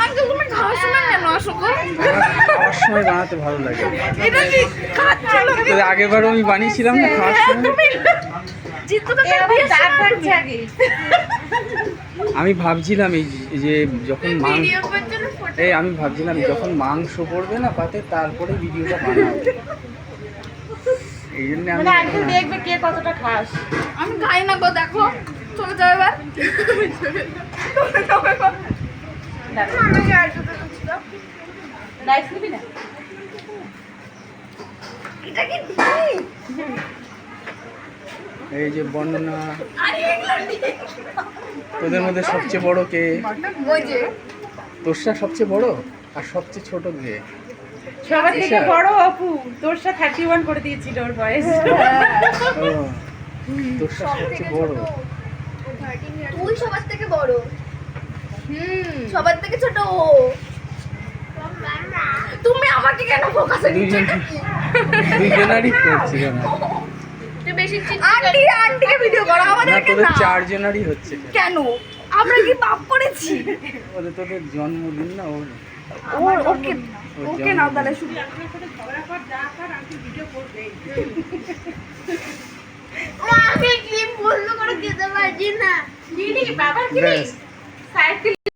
Uncle তুমি খাওয়ার সময় কেন আসো গো? খাওয়ার সময় বানাতে ভালো লাগে। এটা কি খাচ্ছিল? তো আগেরবারও আমি বানিয়েছিলাম না খাওয়ার সময়। তুমি জিতু কাকা বিয়ে দাঁত ভাঙছে আগে। আমি ভাবছিলাম এই যে যখন মাংস ভিডিও করছিল ফটো। আমি ভাবছিলাম যখন মাংস পড়বে না পাতে তারপরে ভিডিওটা বানাবো। এই জন্য আমি মানে একদিন দেখবে কে কতটা খাস। আমি খাই না গো, দেখো চলে যাও এবার। আমাকে আর জুতো দিচ্ছিল। রাইস নিবি না? এটা কি ঠিক? এই যে বর্ণনা আরে এগুলো ঠিক। তোদের মধ্যে সবচেয়ে বড় কে? ওই যে তোরটা সবচেয়ে বড় আর সবচেয়ে ছোট কে? সবার থেকে বড় অপু, তোর সাথে 31 করে দিয়েছিল ওর বয়স। ও তোরটা সবচেয়ে বড়। তুই সবার থেকে বড়। সবার থেকে ছোট ও। তুমি আমাকে কেন ফোকাসে দিচ্ছ? দুইজনারই করছি কেন? তুই বেশি আন্টি আন্টিকে ভিডিও করো, না আমাদেরকে তোদের না। চারজনারই হচ্ছে। কেন? আমরা কি পাপ করেছি? ওদের তোদের জন্মদিন না ওর। ওকে ওকে না তাহলে শুধু ও আগে ক্লিপ বন্ধ করে দিতে পারছি না। দিদি বাবার কি? ব্যাস। সাইকেল